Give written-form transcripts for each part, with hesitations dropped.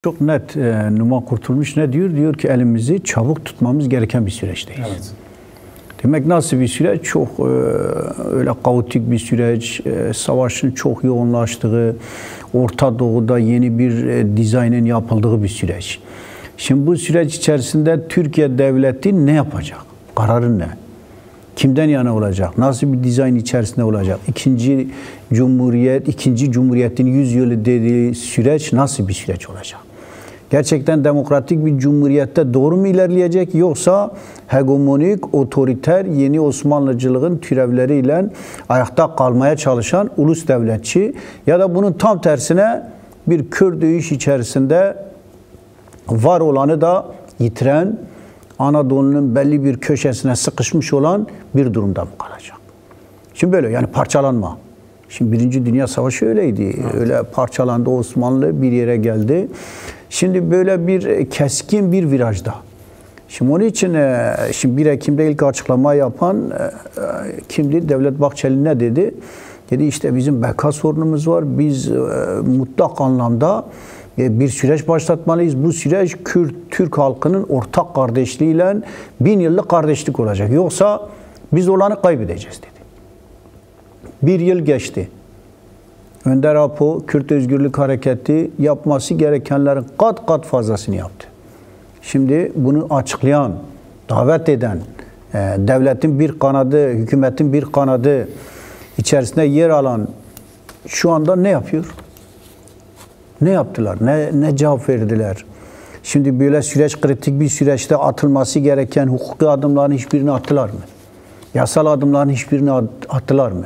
Çok net Numan Kurtulmuş ne diyor? Diyor ki elimizi çabuk tutmamız gereken bir süreçteyiz. Evet. Demek nasıl bir süreç? Çok öyle kaotik bir süreç, savaşın çok yoğunlaştığı, Orta Doğu'da yeni bir dizaynın yapıldığı bir süreç. Şimdi bu süreç içerisinde Türkiye devleti ne yapacak? Kararı ne? Kimden yana olacak? Nasıl bir dizayn içerisinde olacak? İkinci Cumhuriyet'in 100 yılı dediği süreç nasıl bir süreç olacak? Gerçekten demokratik bir cumhuriyette doğru mu ilerleyecek, yoksa hegemonik, otoriter, yeni Osmanlıcılığın türevleriyle ayakta kalmaya çalışan ulus devletçi ya da bunun tam tersine bir kör dövüş içerisinde var olanı da yitiren, Anadolu'nun belli bir köşesine sıkışmış olan bir durumda mı kalacak? Şimdi böyle, yani parçalanma. Şimdi Birinci Dünya Savaşı öyleydi. Evet. Öyle parçalandı Osmanlı, bir yere geldi. Şimdi böyle bir keskin bir virajda. Şimdi onun için şimdi 1 Ekim'de ilk açıklama yapan kimdi? Devlet Bahçeli ne dedi? Dedi işte bizim beka sorunumuz var. Biz mutlak anlamda bir süreç başlatmalıyız. Bu süreç Kürt-Türk halkının ortak kardeşliğiyle 1000 yıllık kardeşlik olacak. Yoksa biz olanı kaybedeceğiz dedi. 1 yıl geçti. Önder Apo, Kürt Özgürlük Hareketi yapması gerekenlerin kat kat fazlasını yaptı. Şimdi bunu açıklayan, davet eden, devletin bir kanadı, hükümetin bir kanadı içerisinde yer alan şu anda ne yapıyor? Ne yaptılar? Ne cevap verdiler? Şimdi böyle süreç, kritik bir süreçte atılması gereken hukuki adımların hiçbirini attılar mı? Yasal adımların hiçbirini attılar mı?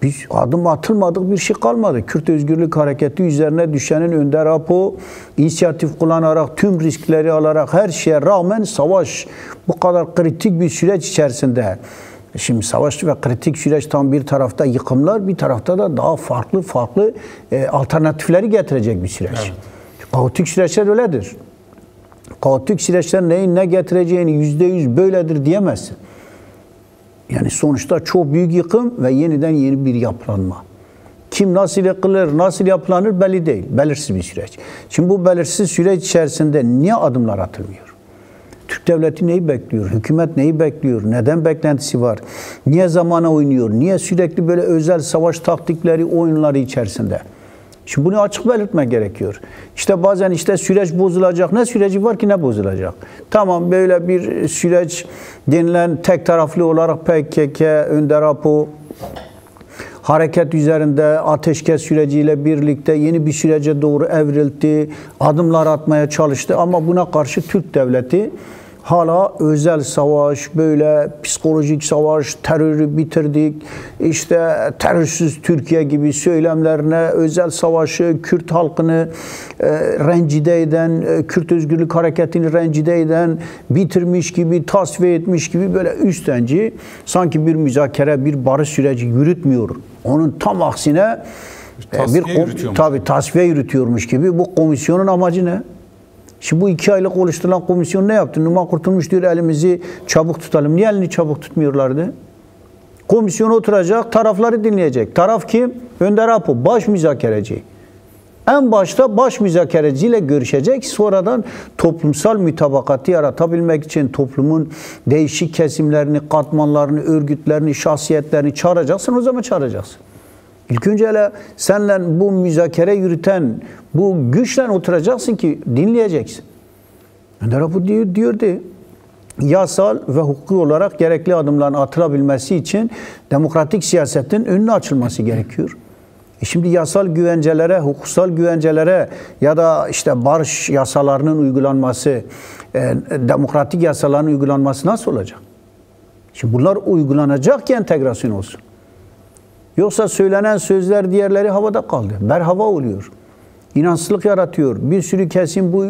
Biz adım atılmadık, bir şey kalmadı. Kürt Özgürlük Hareketi üzerine düşenin Önder Apo inisiyatif kullanarak, tüm riskleri alarak, her şeye rağmen savaş bu kadar kritik bir süreç içerisinde. Şimdi savaş ve kritik süreç tam bir tarafta yıkımlar, bir tarafta da daha farklı alternatifleri getirecek bir süreç. Evet. Kaotik süreçler öyledir. Kaotik süreçler neyin ne getireceğini %100 böyledir diyemezsin. Yani sonuçta çok büyük yıkım ve yeniden yeni bir yapılanma. Kim nasıl yıkılır, nasıl yapılanır belli değil. Belirsiz bir süreç. Şimdi bu belirsiz süreç içerisinde niye adımlar atılmıyor? Türk devleti neyi bekliyor? Hükümet neyi bekliyor? Neden beklentisi var? Niye zamana oynuyor? Niye sürekli böyle özel savaş taktikleri, oyunları içerisinde? Şimdi bunu açık belirtmek gerekiyor. İşte bazen süreç bozulacak. Ne süreci var ki ne bozulacak? Tamam, böyle bir süreç denilen tek taraflı olarak PKK, Önder Apo hareket üzerinde ateşkes süreciyle birlikte yeni bir sürece doğru evrildi. Adımlar atmaya çalıştı ama buna karşı Türk devleti hala özel savaş, böyle psikolojik savaş, terörü bitirdik, işte terörsüz Türkiye gibi söylemlerine, özel savaşı, Kürt halkını rencide eden, Kürt Özgürlük Hareketi'ni rencide eden, bitirmiş gibi, tasfiye etmiş gibi böyle üstenci, sanki bir müzakere, bir barış süreci yürütmüyor. Onun tam aksine tasfiye yürütüyormuş gibi. Bu komisyonun amacı ne? Şimdi bu 2 aylık oluşturulan komisyon ne yaptı? Numan Kurtulmuş diyor elimizi çabuk tutalım. Niye elini çabuk tutmuyorlardı? Komisyon oturacak, tarafları dinleyecek. Taraf kim? Önder Apo, baş müzakereci. En başta baş müzakereciyle görüşecek. Sonradan toplumsal mütabakatı yaratabilmek için toplumun değişik kesimlerini, katmanlarını, örgütlerini, şahsiyetlerini çağıracaksın. O zaman çağıracaksın. İlk önce hele senle bu müzakere yürüten bu güçle oturacaksın ki dinleyeceksin. Önder Apo diyordu, yasal ve hukuki olarak gerekli adımların atılabilmesi için demokratik siyasetin önüne açılması gerekiyor. Şimdi yasal güvencelere, hukuksal güvencelere ya da barış yasalarının uygulanması, demokratik yasaların uygulanması nasıl olacak? Şimdi bunlar uygulanacak ki entegrasyon olsun. Yoksa söylenen sözler diğerleri havada kaldı. Berhava oluyor. İnançsızlık yaratıyor. Bir sürü kesim bu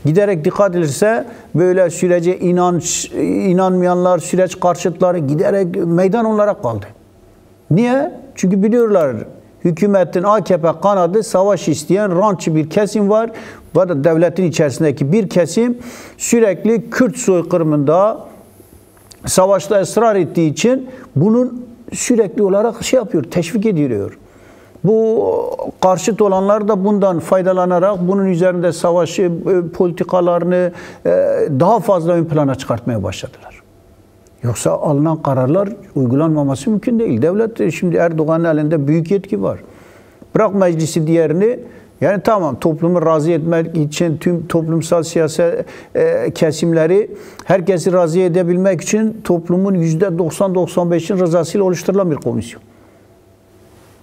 giderek dikkat edilirse böyle sürece inanmayanlar, süreç karşıtları giderek meydan olarak kaldı. Niye? Çünkü biliyorlar hükümetin AKP kanadı savaş isteyen rantçı bir kesim var. Bu da devletin içerisindeki bir kesim sürekli Kürt soykırımında savaşta ısrar ettiği için bunun sürekli olarak teşvik ediliyor. Bu karşıt olanlar da bundan faydalanarak bunun üzerinde savaşı politikalarını daha fazla ön plana çıkartmaya başladılar. Yoksa alınan kararlar uygulanmaması mümkün değil. Devlet şimdi Erdoğan'ın elinde büyük yetki var. Bırak meclisi diğerini, yani tamam toplumu razı etmek için tüm toplumsal siyasi kesimleri herkesi razı edebilmek için toplumun %90-95'in rızasıyla oluşturulan bir komisyon.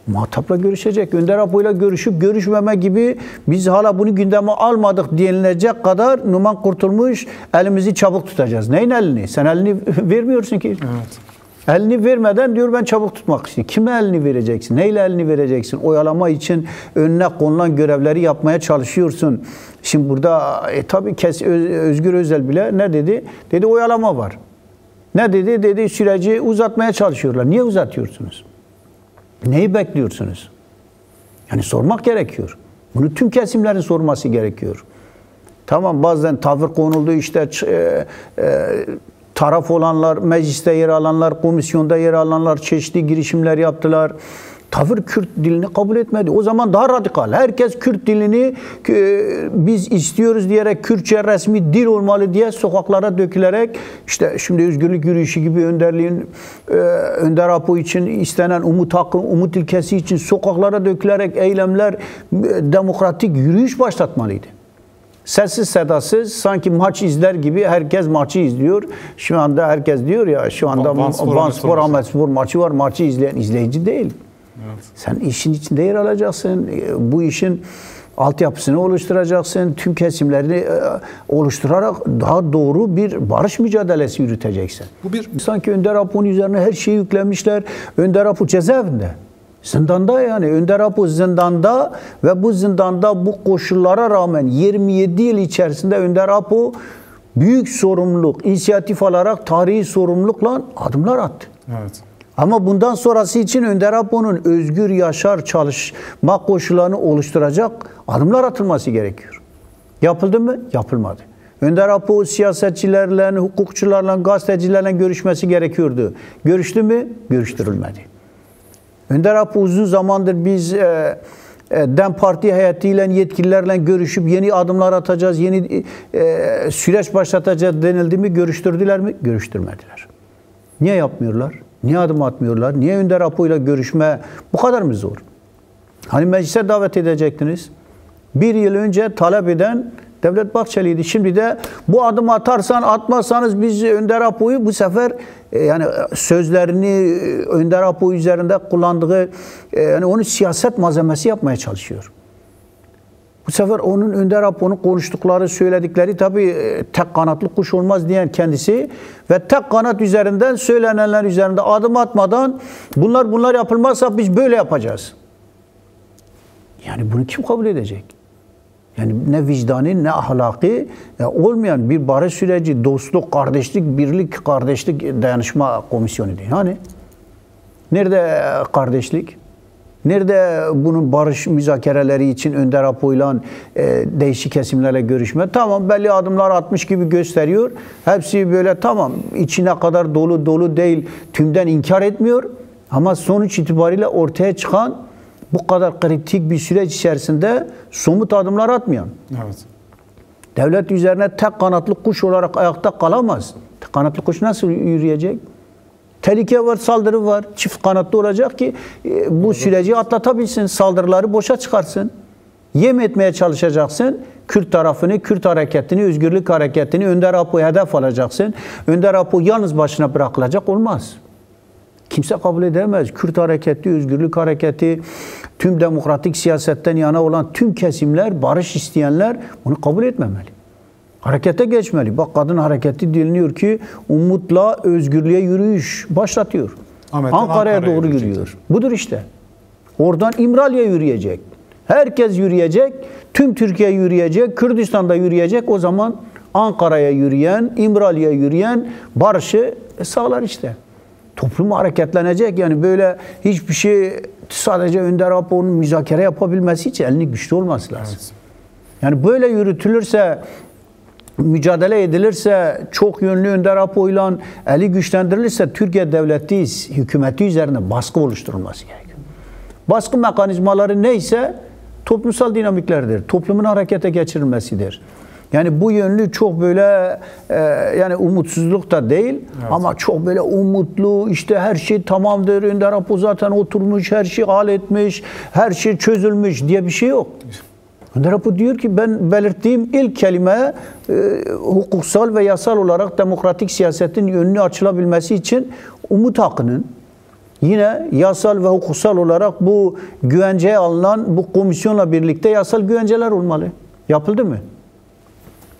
Muhatapla görüşecek. Önder Apo'yla görüşüp görüşmeme gibi biz hala bunu gündeme almadık denilecek kadar Numan Kurtulmuş elimizi çabuk tutacağız. Neyin elini? Sen elini vermiyorsun ki. Evet. Elini vermeden diyor ben çabuk tutmak istiyorum. Kime elini vereceksin? Neyle elini vereceksin? Oyalama için önüne konulan görevleri yapmaya çalışıyorsun. Şimdi burada tabii Özgür Özel bile ne dedi? Dedi oyalama var. Ne dedi? Dedi süreci uzatmaya çalışıyorlar. Niye uzatıyorsunuz? Neyi bekliyorsunuz? Yani sormak gerekiyor. Bunu tüm kesimlerin sorması gerekiyor. Tamam bazen tavır konuldu işte taraf olanlar, mecliste yer alanlar, komisyonda yer alanlar çeşitli girişimler yaptılar. Tavır Kürt dilini kabul etmedi. O zaman daha radikal. Herkes Kürt dilini biz istiyoruz diyerek Kürtçe resmi dil olmalı diye sokaklara dökülerek işte şimdi özgürlük yürüyüşü gibi önderliğin Önder Apo için istenen umut hakkı, umut ilkesi için sokaklara dökülerek eylemler demokratik yürüyüş başlatmalıydı. Sessiz sedasız sanki maç izler gibi herkes maçı izliyor. Şu anda herkes diyor ya şu anda Van Spor Ahmet Spor maçı var. Maçı izleyen izleyici değil. Evet. Sen işin içinde yer alacaksın. Bu işin altyapısını oluşturacaksın. Tüm kesimlerini oluşturarak daha doğru bir barış mücadelesi yürüteceksin. Sanki Önder Apo'nun üzerine her şeyi yüklemişler. Önder Apo cezaevinde. Zindanda yani. Önder Apo zindanda ve bu zindanda bu koşullara rağmen 27 yıl içerisinde Önder Apo büyük sorumluluk, inisiyatif alarak tarihi sorumlulukla adımlar attı. Evet. Ama bundan sonrası için Önder Apo'nun özgür yaşar çalışma koşullarını oluşturacak adımlar atılması gerekiyor. Yapıldı mı? Yapılmadı. Önder Apo siyasetçilerle, hukukçularla, gazetecilerle görüşmesi gerekiyordu. Görüştü mü? Görüştürülmedi. Önder Apo uzun zamandır biz DEM Parti heyetiyle, yetkililerle görüşüp yeni adımlar atacağız, yeni süreç başlatacağız denildi mi? Görüştürdüler mi? Görüştürmediler. Niye yapmıyorlar? Niye adım atmıyorlar? Niye Önder Apo ile görüşme bu kadar mı zor? Hani meclise davet edecektiniz. Bir yıl önce talep eden Devlet Bahçeli'ydi. Şimdi de bu adımı atmazsanız biz Önder Apo'yu bu sefer yani sözlerini Önder Apo üzerinde kullandığı yani onu siyaset malzemesi yapmaya çalışıyor. Bu sefer onun Önder Apo'nun konuştukları, söyledikleri tabii tek kanatlı kuş olmaz diyen kendisi ve tek kanat üzerinden söylenenler üzerinde adım atmadan bunlar yapılmazsa biz böyle yapacağız. Yani bunu kim kabul edecek? Yani ne vicdani ne ahlaki olmayan bir barış süreci, dostluk, kardeşlik, birlik, kardeşlik dayanışma komisyonu değil. Hani nerede kardeşlik? Nerede bunun barış müzakereleri için Önder Apo'yla değişik kesimlerle görüşme? Tamam belli adımlar atmış gibi gösteriyor. Hepsi böyle tamam içine kadar dolu değil tümden inkar etmiyor. Ama sonuç itibariyle ortaya çıkan bu kadar kritik bir süreç içerisinde somut adımlar atmayan. Evet. Devlet üzerine tek kanatlı kuş olarak ayakta kalamaz. Tek kanatlı kuş nasıl yürüyecek? Tehlike var, saldırı var. Çift kanatlı olacak ki bu süreci atlatabilsin. Saldırıları boşa çıkarsın. Yem etmeye çalışacaksın. Kürt tarafını, Kürt hareketini, özgürlük hareketini Önder Apo'ya hedef alacaksın. Önder Apo yalnız başına bırakılacak olmaz. Kimse kabul edemez. Kürt hareketi, özgürlük hareketi, tüm demokratik siyasetten yana olan tüm kesimler, barış isteyenler bunu kabul etmemeli. Harekete geçmeli. Bak kadın hareketi dinliyor ki umutla özgürlüğe yürüyüş başlatıyor. Ankara'ya doğru yürüyor. Budur işte. Oradan İmralı'ya yürüyecek. Herkes yürüyecek. Tüm Türkiye yürüyecek. Kürdistan'da yürüyecek. O zaman Ankara'ya yürüyen, İmralı'ya yürüyen barışı sağlar işte. Toplum hareketlenecek. Yani böyle hiçbir şey sadece Önder Apo'nun müzakere yapabilmesi için elinin güçlü olması lazım. Evet. Yani böyle yürütülürse, mücadele edilirse, çok yönlü Önder Apo'yla eli güçlendirilirse Türkiye devleti, hükümeti üzerine baskı oluşturulması gerekiyor. Baskı mekanizmaları neyse toplumsal dinamiklerdir. Toplumun harekete geçirilmesidir. Yani bu yönlü çok böyle yani umutsuzluk da değil, evet, ama çok böyle umutlu, işte her şey tamamdır, Önder Apo zaten oturmuş, her şey halletmiş, her şey çözülmüş diye bir şey yok. Önder Apo diyor ki ben belirttiğim ilk kelime hukuksal ve yasal olarak demokratik siyasetin önünü açılabilmesi için umut hakkının yine yasal ve hukuksal olarak bu güvenceye alınan bu komisyonla birlikte yasal güvenceler olmalı. Yapıldı mı?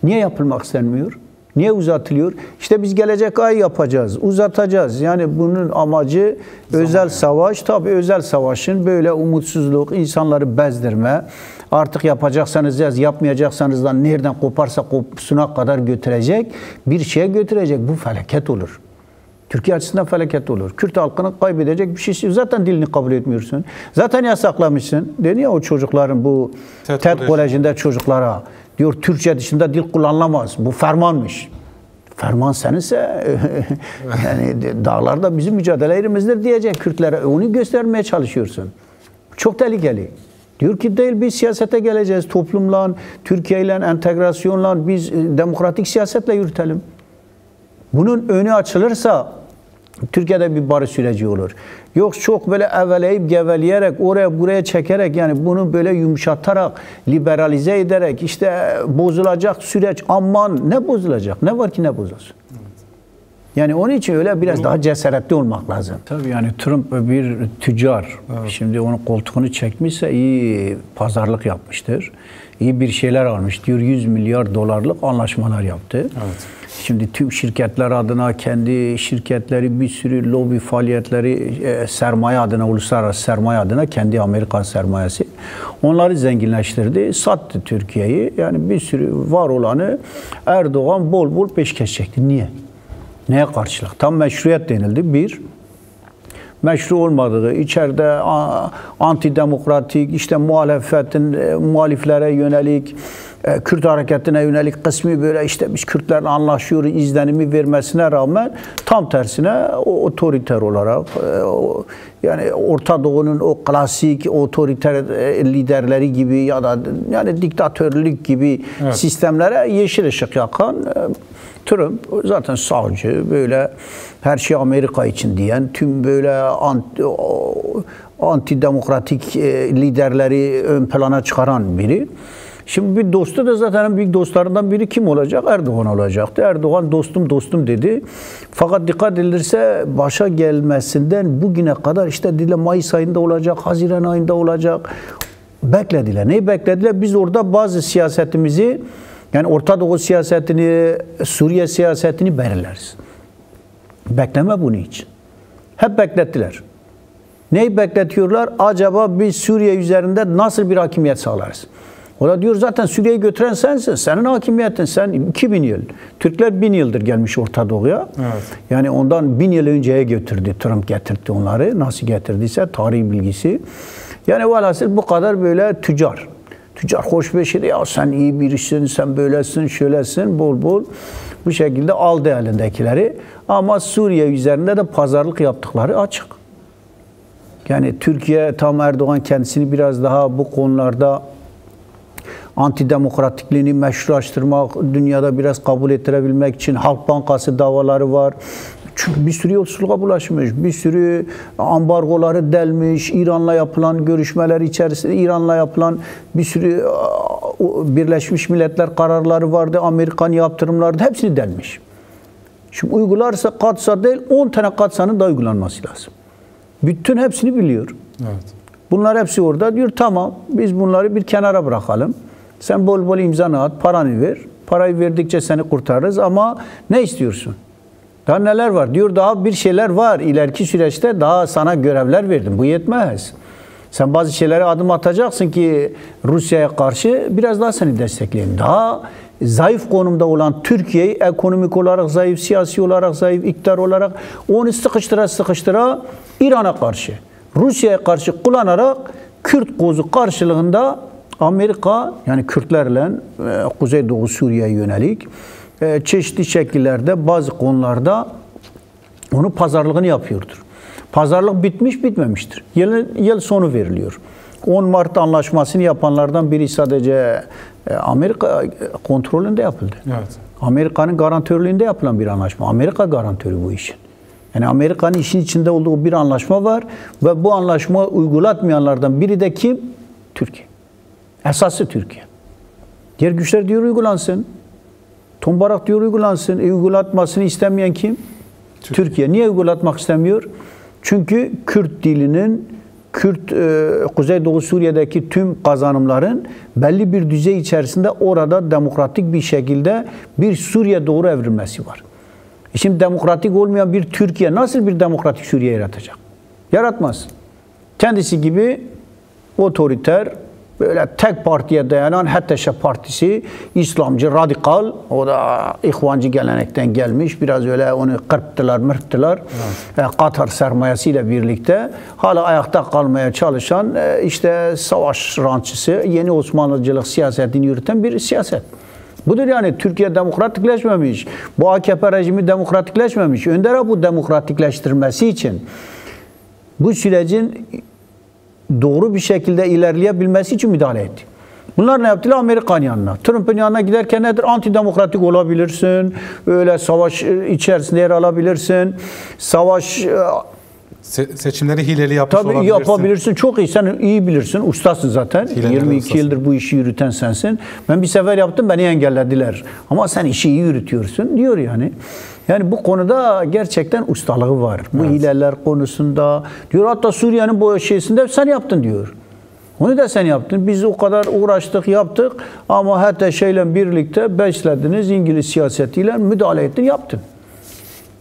Niye yapılmak istenmiyor? Niye uzatılıyor? İşte biz gelecek ay yapacağız, uzatacağız. Yani bunun amacı özel savaş. Tabii özel savaşın böyle umutsuzluk, insanları bezdirme, artık yapacaksanız yaz, yapmayacaksanız da nereden koparsa kopsuna kadar götürecek bir şeye götürecek. Bu felaket olur. Türkiye açısından felaket olur. Kürt halkını kaybedecek bir şey. Zaten dilini kabul etmiyorsun. Zaten yasaklamışsın. Dedi ya o çocukların bu TED Koleji'nde çocuklara diyor Türkçe dışında dil kullanılamaz. Bu fermanmış. Ferman seninse yani dağlarda bizim mücadele yerimizdir diyecek Kürtlere. Onu göstermeye çalışıyorsun. Çok tehlikeli. Diyor ki değil, biz siyasete geleceğiz. Toplumla, Türkiye ile entegrasyonla biz demokratik siyasetle yürütelim. Bunun önü açılırsa Türkiye'de bir barış süreci olur. Yok çok böyle eveleyip geveleyerek, oraya buraya çekerek, yani bunu böyle yumuşatarak, liberalize ederek işte bozulacak süreç. Aman ne bozulacak? Ne var ki ne bozulsun? Yani onun için öyle biraz daha cesaretli olmak lazım. Tabii yani Trump bir tüccar. Evet. Şimdi onun koltuğunu çekmişse iyi pazarlık yapmıştır. İyi bir şeyler almış. Diyor 100 milyar dolarlık anlaşmalar yaptı. Evet. Şimdi tüm şirketler adına, kendi şirketleri, bir sürü lobi faaliyetleri, sermaye adına, uluslararası sermaye adına, kendi Amerikan sermayesi. Onları zenginleştirdi, sattı Türkiye'yi. Yani bir sürü var olanı Erdoğan bol bol peşkeş çekti. Niye? Neye karşılık? Tam meşruiyet denildi. Bir, meşru olmadığı, içeride antidemokratik, işte muhalefetin, muhaliflere yönelik, Kürt hareketine yönelik kısmı böyle işte biz Kürtlerle anlaşıyoruz izlenimi vermesine rağmen tam tersine o otoriter olarak yani Orta Doğu'nun o klasik otoriter liderleri gibi ya da yani diktatörlük gibi sistemlere yeşil ışık yakan Trump zaten sağcı, böyle her şey Amerika için diyen, tüm böyle antidemokratik liderleri ön plana çıkaran biri. Şimdi bir dostu da zaten büyük dostlarından biri kim olacak? Erdoğan olacaktı. Erdoğan dostum dedi. Fakat dikkat edilirse başa gelmesinden bugüne kadar işte dile Mayıs ayında olacak, Haziran ayında olacak. Beklediler. Neyi beklediler? Biz orada bazı siyasetimizi, yani Orta Doğu siyasetini, Suriye siyasetini belirleriz. Bekleme bunu için. Hep beklettiler. Neyi bekletiyorlar? Acaba biz Suriye üzerinde nasıl bir hakimiyet sağlarız? O da diyor zaten Suriye'yi götüren sensin. Senin hakimiyetin. Sen 2000 yıl. Türkler 1000 yıldır gelmiş Orta Doğu'ya. Evet. Yani ondan 1000 yıl önceye götürdü. Trump getirdi onları. Nasıl getirdiyse tarihi bilgisi. Yani velhasıl bu kadar böyle tüccar. Tüccar hoşbeşiri, ya sen iyi birisin, sen böylesin, şöylesin, bol bol bu şekilde aldı elindekileri. Ama Suriye üzerinde de pazarlık yaptıkları açık. Yani Türkiye tam Erdoğan kendisini biraz daha bu konularda antidemokratikliğini meşrulaştırmak, dünyada biraz kabul ettirebilmek için Halk Bankası davaları var. Çünkü bir sürü yolsuzluğa bulaşmış, bir sürü ambargoları delmiş, İran'la yapılan görüşmeler içerisinde İran'la yapılan bir sürü Birleşmiş Milletler kararları vardı, Amerikan yaptırımları hepsini delmiş. Şimdi uygularsa katsa değil 10 tane katsanın da uygulanması lazım. Bütün hepsini biliyor. Evet. Bunlar hepsi orada diyor tamam biz bunları bir kenara bırakalım. Sen bol bol imzanı at, paranı ver. Parayı verdikçe seni kurtarırız ama ne istiyorsun? Daha neler var? Diyor daha bir şeyler var. İleriki süreçte daha sana görevler verdim. Bu yetmez. Sen bazı şeylere adım atacaksın ki Rusya'ya karşı biraz daha seni destekleyin. Daha zayıf konumda olan Türkiye'yi ekonomik olarak zayıf, siyasi olarak zayıf, iktidar olarak onu sıkıştıra İran'a karşı, Rusya'ya karşı kullanarak Kürt kozu karşılığında Amerika yani Kürtlerle Kuzeydoğu Suriye'ye yönelik çeşitli şekillerde bazı konularda onun pazarlığını yapıyordur. Pazarlık bitmiş bitmemiştir. Yıl sonu veriliyor. 10 Mart anlaşmasını yapanlardan biri sadece Amerika kontrolünde yapıldı. Evet. Amerika'nın garantörlüğünde yapılan bir anlaşma. Amerika garantörü bu işin. Yani Amerika'nın işin içinde olduğu bir anlaşma var ve bu anlaşma uygulatmayanlardan biri de kim? Türkiye. Esası Türkiye. Diğer güçler diyor uygulansın. Tombarak diyor uygulansın. Uygulatmasını istemeyen kim? Türkiye. Niye uygulatmak istemiyor? Çünkü Kürt dilinin, Kuzeydoğu Suriye'deki tüm kazanımların belli bir düzey içerisinde orada demokratik bir şekilde bir Suriye doğru evrilmesi var. Şimdi demokratik olmayan bir Türkiye nasıl bir demokratik Suriye yaratacak? Yaratmaz. Kendisi gibi otoriter, böyle tek partiye dayanan HTŞ Partisi, İslamcı, radikal, o da İhvancı gelenekten gelmiş. Biraz öyle onu mırttılar. Evet. Katar sermayesiyle birlikte hala ayakta kalmaya çalışan işte savaş rantçısı, yeni Osmanlıcılık siyasetini yürüten bir siyaset. Budur yani Türkiye demokratikleşmemiş. Bu AKP rejimi demokratikleşmemiş. Önder bu demokratikleştirmesi için bu sürecin doğru bir şekilde ilerleyebilmesi için müdahale etti. Bunlar ne yaptılar? Amerikan yanına. Trump'ın yanına giderken nedir? Antidemokratik olabilirsin. Öyle savaş içerisinde yer alabilirsin. Savaş seçimleri hileli yapmış tabii olabilirsin. Yapabilirsin. Çok iyi. Sen iyi bilirsin. Ustasın zaten. 22 yıldır bu işi yürüten sensin. Ben bir sefer yaptım. Beni engellediler. Ama sen işi iyi yürütüyorsun diyor yani. Yani bu konuda gerçekten ustalığı var. Bu hileler konusunda diyor. Hatta Suriye'nin bu şeysinde sen yaptın diyor. Onu da sen yaptın. Biz o kadar uğraştık, yaptık. Ama hatta şeyle birlikte beslediniz. İngiliz siyasetiyle müdahale ettin, yaptın.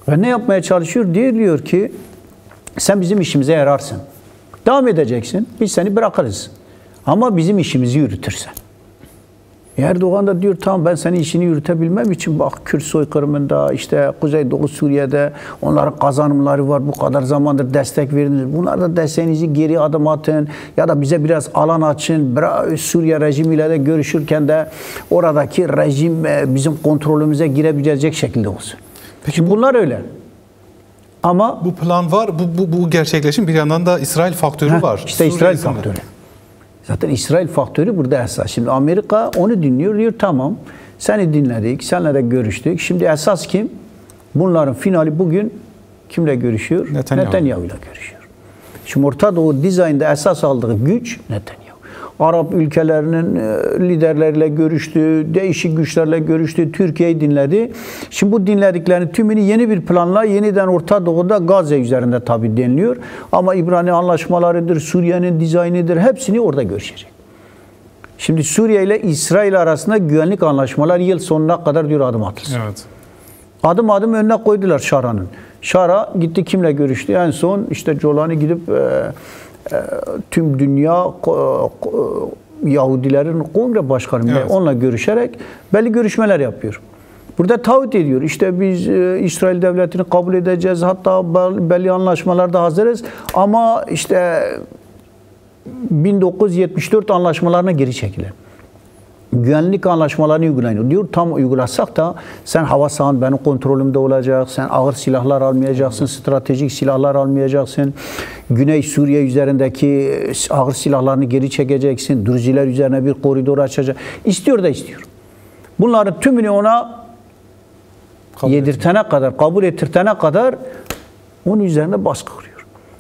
Ve ne yapmaya çalışıyor? Diyor ki sen bizim işimize yararsın. Devam edeceksin. Biz seni bırakırız. Ama bizim işimizi yürütürsen. Erdoğan da diyor tamam ben senin işini yürütebilmem için bak Kürt soykırımında işte Kuzeydoğu Suriye'de onların kazanımları var. Bu kadar zamandır destek verdiniz. Bunlar da desteğinizi geri adım atın ya da bize biraz alan açın. Suriye rejimiyle de görüşürken de oradaki rejim bizim kontrolümüze girebilecek şekilde olsun. Peki bunlar öyle. Ama bu plan var. Bu gerçekleşim bir yandan da İsrail faktörü var. İşte İsrail faktörü. Zaten İsrail faktörü burada esas. Şimdi Amerika onu dinliyor, diyor tamam seni dinledik, seninle de görüştük. Şimdi esas kim? Bunların finali bugün kimle görüşüyor? Netanyahu ile görüşüyor. Şimdi Orta Doğu dizaynda esas aldığı güç Netanyahu. Arap ülkelerinin liderleriyle görüştü, değişik güçlerle görüştü, Türkiye'yi dinledi. Şimdi bu dinlediklerini tümünü yeni bir planla yeniden Orta Doğu'da Gazze üzerinde tabii deniliyor. Ama İbrani anlaşmalarıdır, Suriye'nin dizaynıdır, hepsini orada görüşecek. Şimdi Suriye ile İsrail arasında güvenlik anlaşmalar yıl sonuna kadar diyor adım atılsın. Evet. Adım adım önüne koydular Şara'nın. Şara gitti kimle görüştü? En son işte Colani gidip tüm dünya Yahudilerin kongre başkanı onunla görüşerek belli görüşmeler yapıyor. Burada taahhüt ediyor. İşte biz İsrail devletini kabul edeceğiz. Hatta belli anlaşmalarda hazırız. Ama işte 1974 anlaşmalarına geri çekilir. Güvenlik anlaşmalarını uygulayın diyor. Tam uygulasak da sen hava sahan benim kontrolümde olacak. Sen ağır silahlar almayacaksın. Stratejik silahlar almayacaksın. Güney Suriye üzerindeki ağır silahlarını geri çekeceksin. Druziler üzerine bir koridor açacak. İstiyor da istiyor. Bunların tümünü ona yedirtene kadar, kabul ettirtene kadar onun üzerine baskı kuruyor.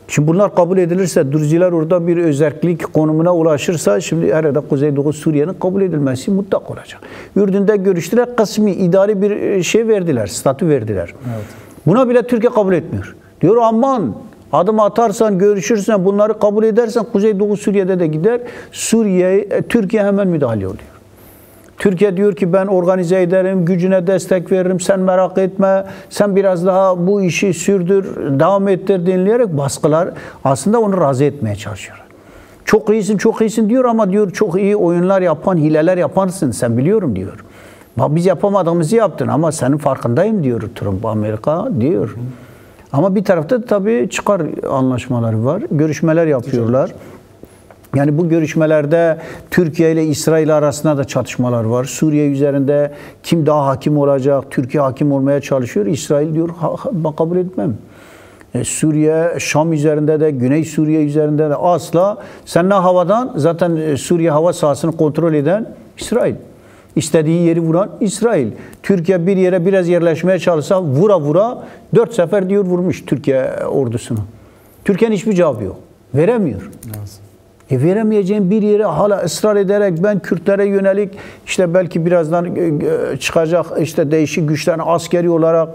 Şimdi bunlar kabul edilirse, Druziler orada bir özellik konumuna ulaşırsa, şimdi herhalde Kuzeydoğu Suriye'nin kabul edilmesi mutlak olacak. Ürdün'de görüştüler, kısmi, idari bir şey verdiler, statü verdiler. Evet. Buna bile Türkiye kabul etmiyor. Diyor aman, adım atarsan, görüşürsen, bunları kabul edersen Kuzeydoğu Suriye'de de gider. Türkiye hemen müdahale oluyor. Türkiye diyor ki ben organize ederim, gücüne destek veririm, sen merak etme, sen biraz daha bu işi sürdür, devam ettir denileyerek baskılar aslında onu razı etmeye çalışıyorlar. Çok iyisin, çok iyisin diyor ama diyor çok iyi oyunlar yapan, hileler yaparsın sen biliyorum diyor. Bak biz yapamadığımızı yaptın ama senin farkındayım diyor Trump, Amerika diyor. Ama bir tarafta tabii çıkar anlaşmaları var, görüşmeler yapıyorlar. Yani bu görüşmelerde Türkiye ile İsrail arasında da çatışmalar var. Suriye üzerinde kim daha hakim olacak? Türkiye hakim olmaya çalışıyor. İsrail diyor ben kabul etmem. Suriye, Şam üzerinde de, Güney Suriye üzerinde de asla. Sen ne havadan? Zaten Suriye hava sahasını kontrol eden İsrail. İstediği yeri vuran İsrail. Türkiye bir yere biraz yerleşmeye çalışsa vura vura 4 sefer diyor vurmuş Türkiye ordusunu. Türkiye'nin hiçbir cevabı yok. Veremiyor. Evet. Veremeyeceğin bir yere hala ısrar ederek ben Kürtlere yönelik işte belki birazdan çıkacak işte değişik güçlerin askeri olarak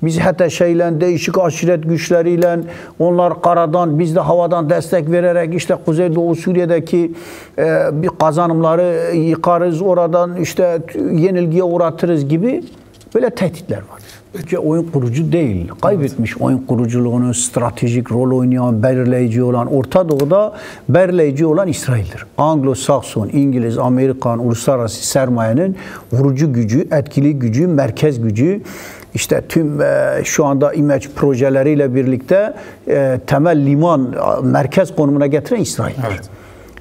biz HTŞ'yle değişik aşiret güçleriyle onlar karadan biz de havadan destek vererek işte Kuzeydoğu Suriye'deki bir kazanımları yıkarız oradan işte yenilgiye uğratırız gibi böyle tehditler var. Türkiye oyun kurucu değil. Kaybetmiş oyun kuruculuğunu, stratejik rol oynayan, belirleyici olan, Orta Doğu'da belirleyici olan İsrail'dir. Anglo-Sakson, İngiliz, Amerikan, uluslararası sermayenin vurucu gücü, etkili gücü, merkez gücü, işte tüm şu anda image projeleriyle birlikte temel liman, merkez konumuna getiren İsrail. Evet.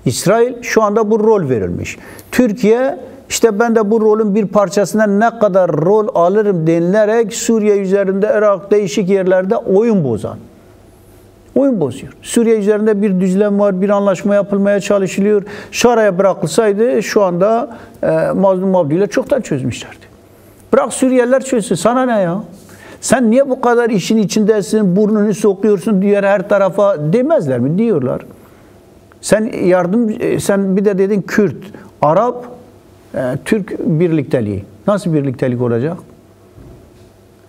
İsrail şu anda bu rol verilmiş. Türkiye İşte ben de bu rolün bir parçasından ne kadar rol alırım denilerek Suriye üzerinde, Irak değişik yerlerde oyun bozan. Oyun bozuyor. Suriye üzerinde bir düzlem var, bir anlaşma yapılmaya çalışılıyor. Şaraya bırakılsaydı şu anda Mazlum Abdi ile çoktan çözmüşlerdi. Bırak Suriyeliler çözsün. Sana ne ya? Sen niye bu kadar işin içindesin, burnunu sokuyorsun diğer her tarafa demezler mi? Diyorlar. Sen bir de dedin Kürt, Arap, Türk birlikteliği. Nasıl birliktelik olacak?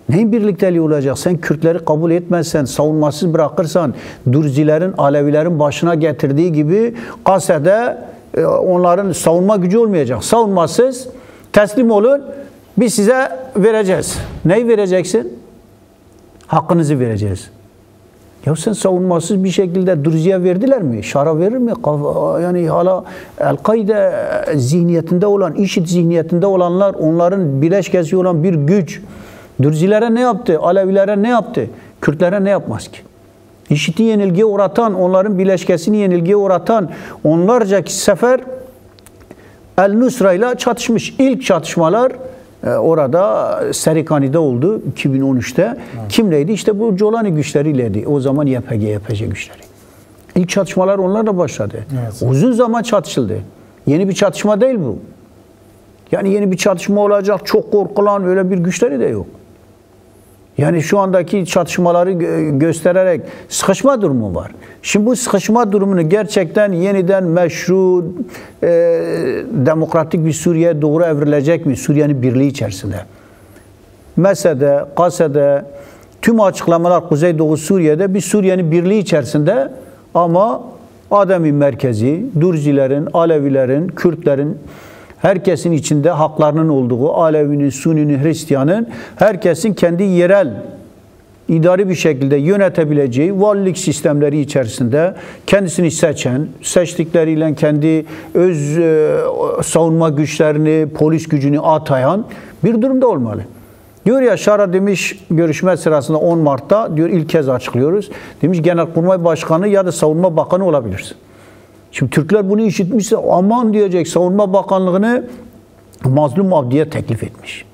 Neyin birlikteliği olacak? Sen Kürtleri kabul etmezsen, savunmasız bırakırsan, Dürzilerin, Alevilerin başına getirdiği gibi Kase'de onların savunma gücü olmayacak. Savunmasız teslim olun, biz size vereceğiz. Neyi vereceksin? Hakkınızı vereceğiz. Ya sen savunmasız bir şekilde Dürzi'ye verdiler mi? Şar'a verir mi? Yani hala El-Kaide zihniyetinde olan, IŞİD zihniyetinde olanlar, onların bileşkesi olan bir güç. Dürzilere ne yaptı? Alevilere ne yaptı? Kürtlere ne yapmaz ki? IŞİD'i yenilgiye uğratan, onların bileşkesini yenilgiye uğratan onlarca sefer El-Nusra ile çatışmış. İlk çatışmalar orada Serikani'de oldu 2013'te. Evet. Kimleydi? İşte bu Colani güçleriyleydi. O zaman YPG güçleri. İlk çatışmalar onlarla başladı. Evet. Uzun zaman çatışıldı. Yeni bir çatışma değil bu. Yani yeni bir çatışma olacak, çok korkulan öyle bir güçleri de yok. Yani şu andaki çatışmaları göstererek sıkışma durumu var. Şimdi bu sıkışma durumunu gerçekten yeniden meşru, demokratik bir Suriye doğru evrilecek mi? Suriye'nin birliği içerisinde. Mese'de, Kase'de, tüm açıklamalar Kuzeydoğu Suriye'de bir Suriye'nin birliği içerisinde ama Adem'in merkezi, Dürzilerin, Alevilerin, Kürtlerin, herkesin içinde haklarının olduğu, Alevinin, Sunni'nin, Hristiyan'ın, herkesin kendi yerel, idari bir şekilde yönetebileceği valilik sistemleri içerisinde kendisini seçen, seçtikleriyle kendi öz savunma güçlerini, polis gücünü atayan bir durumda olmalı. Diyor ya Şara demiş görüşme sırasında 10 Mart'ta diyor ilk kez açıklıyoruz. Demiş Genelkurmay Başkanı ya da Savunma Bakanı olabilirsin. Şimdi Türkler bunu işitmişse aman diyecek Savunma Bakanlığı'nı Mazlum Abdi'ye teklif etmiş.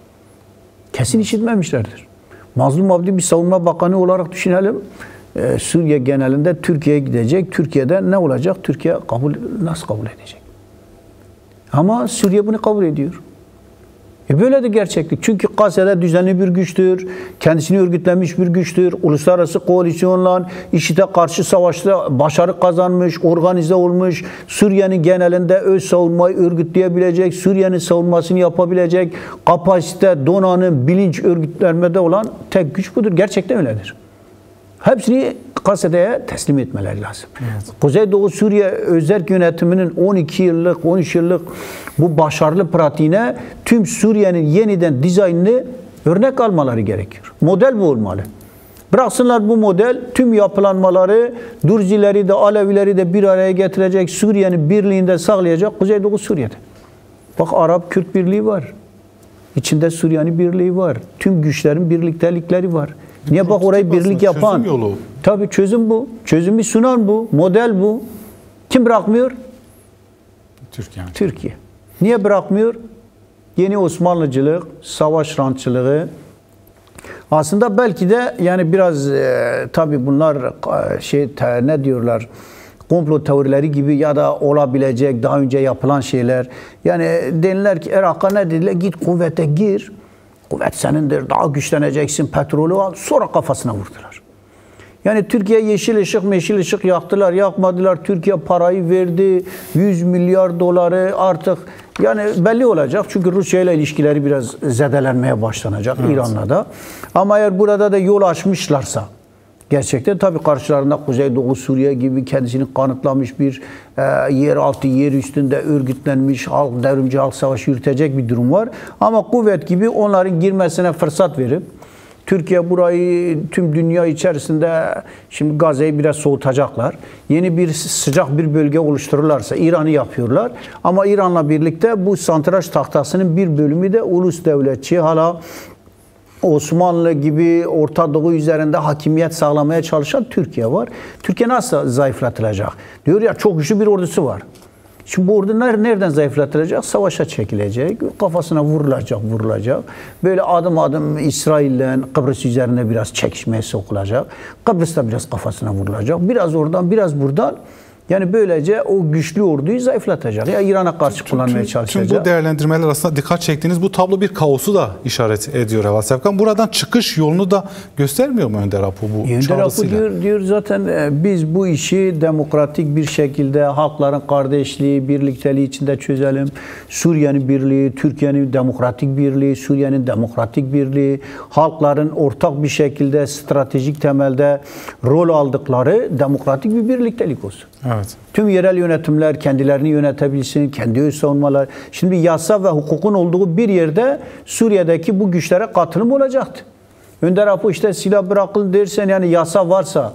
Kesin işitmemişlerdir. Mazlum Abdi bir Savunma Bakanı olarak düşünelim. Suriye genelinde Türkiye'ye gidecek. Türkiye'de ne olacak? Türkiye nasıl kabul edecek? Ama Suriye bunu kabul ediyor. Böyle de gerçeklik. Çünkü Kase'de düzenli bir güçtür, kendisini örgütlenmiş bir güçtür, uluslararası koalisyonla IŞİD'e karşı savaşta başarı kazanmış, organize olmuş, Suriye'nin genelinde öz savunmayı örgütleyebilecek, Suriye'nin savunmasını yapabilecek kapasite, donanım, bilinç örgütlenmede olan tek güç budur. Gerçekten öyledir. Hepsini Kase'de teslim etmeleri lazım. Evet. Kuzeydoğu Suriye özerk yönetiminin 12 yıllık, 13 yıllık bu başarılı pratiğine tüm Suriye'nin yeniden dizaynını örnek almaları gerekiyor. Model bu olmalı. Bıraksınlar bu model tüm yapılanmaları, Dürzileri de Alevileri de bir araya getirecek, Suriye'nin birliğinde sağlayacak Kuzeydoğu Suriye'de. Bak Arap-Kürt birliği var. İçinde Suriye'nin birliği var. Tüm güçlerin birliktelikleri var. Niye bak orayı birlik yapan? Çözüm yolu. Tabii çözüm bu. Çözümü sunan bu. Model bu. Kim bırakmıyor? Türkiye. Türkiye. Niye bırakmıyor? Yeni Osmanlıcılık, savaş rantçılığı, Aslında belki de yani biraz tabii bunlar ne diyorlar, komplo teorileri gibi ya da olabilecek daha önce yapılan şeyler. Yani deniler ki Irak'a ne dediler? Git kuvvete gir. Kuvvet senindir. Daha güçleneceksin. Petrolü al. Sonra kafasına vurdular. Yani Türkiye yeşil ışık, meşil ışık yaktılar, yakmadılar. Türkiye parayı verdi. 100 milyar doları artık yani belli olacak. Çünkü Rusya ile ilişkileri biraz zedelenmeye başlanacak. Evet. İran'la da. Ama eğer burada da yol açmışlarsa gerçekten tabii karşılarında Kuzeydoğu Suriye gibi kendisini kanıtlamış bir yeraltı, yer üstünde örgütlenmiş devrimci halk savaşı yürütecek bir durum var. Ama kuvvet gibi onların girmesine fırsat verip Türkiye burayı tüm dünya içerisinde şimdi Gazze'yi biraz soğutacaklar. Yeni bir sıcak bir bölge oluştururlarsa İran'ı yapıyorlar. Ama İran'la birlikte bu santraj tahtasının bir bölümü de ulus devletçi hala Osmanlı gibi Orta Doğu üzerinde hakimiyet sağlamaya çalışan Türkiye var. Türkiye nasıl zayıflatılacak? Diyor ya çok güçlü bir ordusu var. Şimdi bu ordu nereden zayıflatılacak? Savaşa çekilecek, kafasına vurulacak. Böyle adım adım İsrail'le Kıbrıs üzerine biraz çekişmeye sokulacak. Kıbrıs'ta biraz kafasına vurulacak. Biraz oradan, biraz buradan. Yani böylece o güçlü orduyu zayıflatacak. Ya İran'a karşı kullanmaya çalışacak. Tüm bu değerlendirmeler arasında dikkat çektiğiniz bu tablo bir kaosu da işaret ediyor Heval Sefkan. Buradan çıkış yolunu da göstermiyor mu Önder Apo bu çağrısıyla? Önder Apo diyor zaten biz bu işi demokratik bir şekilde halkların kardeşliği, birlikteliği içinde çözelim. Suriye'nin birliği, Türkiye'nin demokratik birliği, Suriye'nin demokratik birliği, halkların ortak bir şekilde stratejik temelde rol aldıkları demokratik bir birliktelik olsun. Evet. Tüm yerel yönetimler kendilerini yönetebilsin, kendi öz savunmalar. Şimdi yasa ve hukukun olduğu bir yerde Suriye'deki bu güçlere katılım olacaktı. Önder Apo işte silah bırakın dersen yani yasa varsa,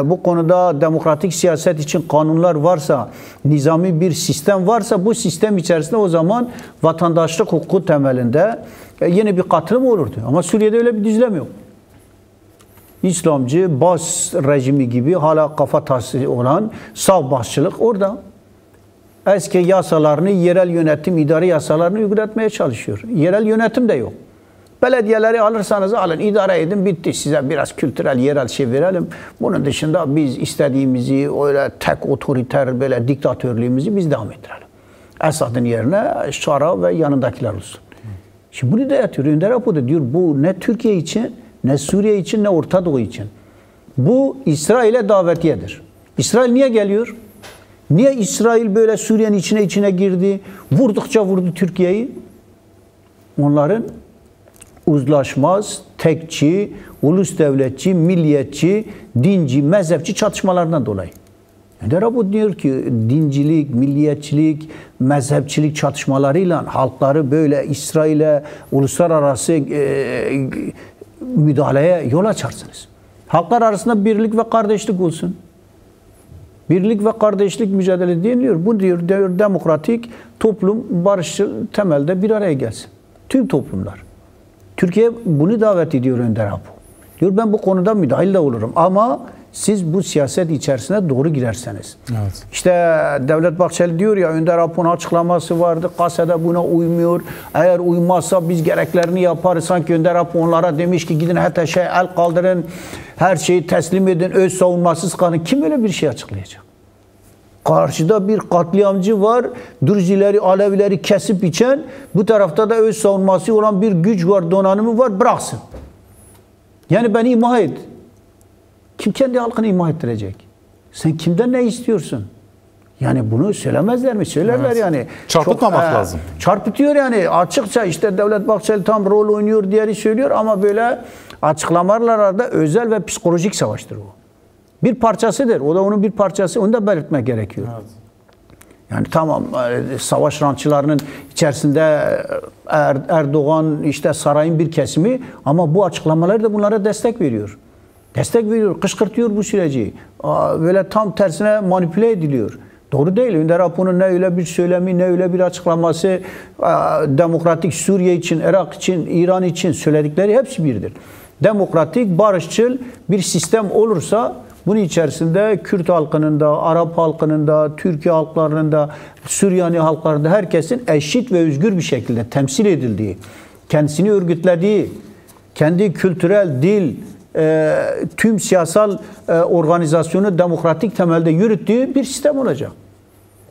bu konuda demokratik siyaset için kanunlar varsa, nizami bir sistem varsa bu sistem içerisinde o zaman vatandaşlık hukuku temelinde yeni bir katılım olurdu. Ama Suriye'de öyle bir düzlem yok. İslamcı, Bas rejimi gibi hala kafa tası olan sağ başçılık orada. Eski yasalarını, yerel yönetim, idari yasalarını uygulatmaya çalışıyor. Yerel yönetim de yok. Belediyeleri alırsanız alın, idare edin, bitti. Size biraz kültürel, yerel şey verelim. Bunun dışında biz istediğimizi, öyle tek otoriter, böyle diktatörlüğümüzü biz devam ettirelim. Esad'ın yerine Şara ve yanındakiler olsun. Şimdi bunu da yatıyor. Önder Apo da diyor, bu ne Türkiye için, ne Suriye için, ne Orta Doğu için. Bu İsrail'e davetiyedir. İsrail niye geliyor? Niye İsrail böyle Suriye'nin içine girdi? Vurdukça vurdu Türkiye'yi. Onların uzlaşmaz, tekçi, ulus devletçi, milliyetçi, dinci, mezhepçi çatışmalarından dolayı. Önder Apo diyor ki dincilik, milliyetçilik, mezhepçilik çatışmalarıyla halkları böyle İsrail'e uluslararası müdahaleye yol açarsınız. Halklar arasında birlik ve kardeşlik olsun. Birlik ve kardeşlik mücadele deniliyor. Bu diyor demokratik toplum barışçıl temelde bir araya gelsin. Tüm toplumlar. Türkiye bunu davet ediyor Önder Apo. Diyor ben bu konuda müdahil de olurum ama siz bu siyaset içerisine doğru girerseniz. Evet. İşte Devlet Bahçeli diyor ya Önder Apo'nun açıklaması vardı. Kasede buna uymuyor. Eğer uymazsa biz gereklerini yaparız. Sanki Önder Apo onlara demiş ki gidin HTŞ'e el kaldırın. Her şeyi teslim edin. Öz savunmasız kalın. Kim öyle bir şey açıklayacak? Karşıda bir katliamcı var. Dürzileri, Alevileri kesip biçen. Bu tarafta da öz savunması olan bir güç var, donanımı var. Bıraksın. Yani beni imha et. Kim kendi halkını imha ettirecek? Sen kimden ne istiyorsun? Yani bunu söylemezler mi? Söylerler evet. Yani. Çarpıtmamak lazım. Çarpıtıyor yani. Açıkça işte Devlet Bahçeli tam rol oynuyor diye söylüyor ama böyle açıklamalarda özel ve psikolojik savaştır bu. Bir parçasıdır. O da onun bir parçası. Onu da belirtmek gerekiyor. Evet. Yani tamam savaş rantçılarının içerisinde Erdoğan işte sarayın bir kesimi ama bu açıklamaları da bunlara destek veriyor. Destek veriyor, kışkırtıyor bu süreci. Böyle tam tersine manipüle ediliyor. Doğru değil. Önder Apo'nun ne öyle bir söylemi, ne öyle bir açıklaması, demokratik Suriye için, Irak için, İran için söyledikleri hepsi birdir. Demokratik, barışçıl bir sistem olursa bunun içerisinde Kürt halkının da, Arap halkının da, Türkiye halklarının da, Süryani halklarının da herkesin eşit ve özgür bir şekilde temsil edildiği, kendisini örgütlediği, kendi kültürel, dil, tüm siyasal organizasyonu demokratik temelde yürüttüğü bir sistem olacak.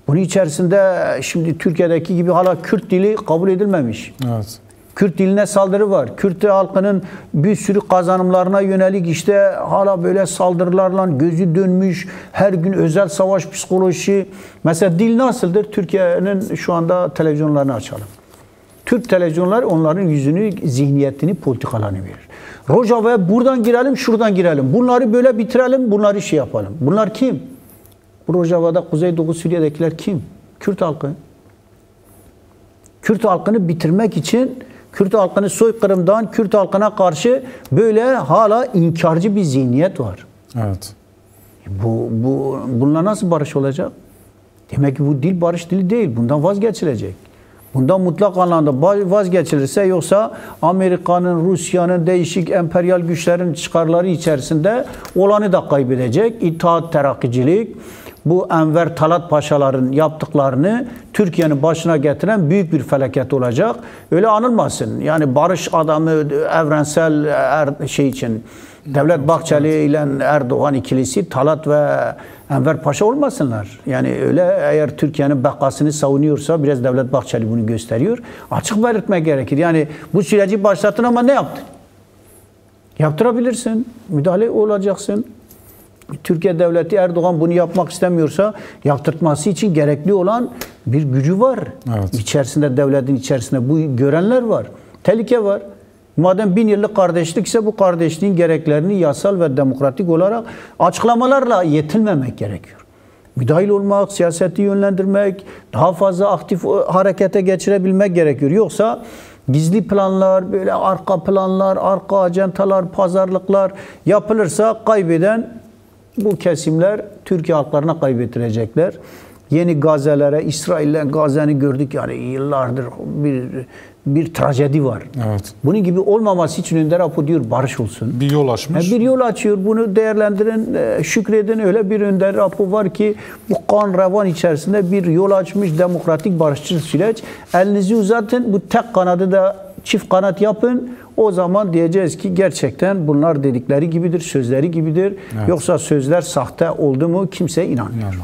Bunun içerisinde şimdi Türkiye'deki gibi hala Kürt dili kabul edilmemiş. Evet. Kürt diline saldırı var. Kürt halkının bir sürü kazanımlarına yönelik işte hala böyle saldırılarla gözü dönmüş. Her gün özel savaş psikolojisi. Mesela dil nasıldır? Türkiye'nin şu anda televizyonlarını açalım. Türk televizyonları onların yüzünü, zihniyetini, politikalarını verir. Rojava'ya buradan girelim, şuradan girelim. Bunları böyle bitirelim, bunları şey yapalım. Bunlar kim? Bu Rojava'da Kuzeydoğu Suriye'dekiler kim? Kürt halkı. Kürt halkını bitirmek için, Kürt halkını soykırımdan, Kürt halkına karşı böyle hala inkarcı bir zihniyet var. Evet. Bununla nasıl barış olacak? Demek ki bu dil barış dili değil. Bundan vazgeçilecek. Bundan mutlak anlamda vazgeçilirse, yoksa Amerika'nın, Rusya'nın, değişik emperyal güçlerin çıkarları içerisinde olanı da kaybedecek. İttihat, Terakkicilik, bu Enver Talat Paşaların yaptıklarını Türkiye'nin başına getiren büyük bir felaket olacak. Öyle anılmasın. Yani barış adamı evrensel şey için Devlet Bahçeli ile Erdoğan ikilisi Talat ve Enver Paşa olmasınlar. Yani öyle, eğer Türkiye'nin bekasını savunuyorsa, biraz Devlet Bahçeli bunu gösteriyor. Açık belirtmek gerekir. Yani bu süreci başlattın ama ne yaptın? Yaptırabilirsin. Müdahale olacaksın. Türkiye Devleti, Erdoğan bunu yapmak istemiyorsa yaptırtması için gerekli olan bir gücü var. Evet. İçerisinde, devletin içerisinde bu görenler var. Tehlike var. Madem 1000 yıllık kardeşlik ise bu kardeşliğin gereklerini yasal ve demokratik olarak açıklamalarla yetinmemek gerekiyor. Müdahil olmak, siyaseti yönlendirmek, daha fazla aktif harekete geçirebilmek gerekiyor. Yoksa gizli planlar, böyle arka planlar, arka ajantalar, pazarlıklar yapılırsa kaybeden bu kesimler Türkiye halklarına kaybettirecekler. Yeni Gaze'lere, İsrail'le Gaze'ni gördük, yani yıllardır bir trajedi var. Evet. Bunun gibi olmaması için Önder Apo diyor barış olsun. Bir yol açmış. Bir yol açıyor. Bunu değerlendirin, şükredin. Öyle bir Önder Apo var ki bu kan revan içerisinde bir yol açmış, demokratik barışçıl süreç. Elinizi uzatın, bu tek kanadı da çift kanat yapın. O zaman diyeceğiz ki gerçekten bunlar dedikleri gibidir, sözleri gibidir. Evet. Yoksa sözler sahte oldu mu kimse inanmıyor.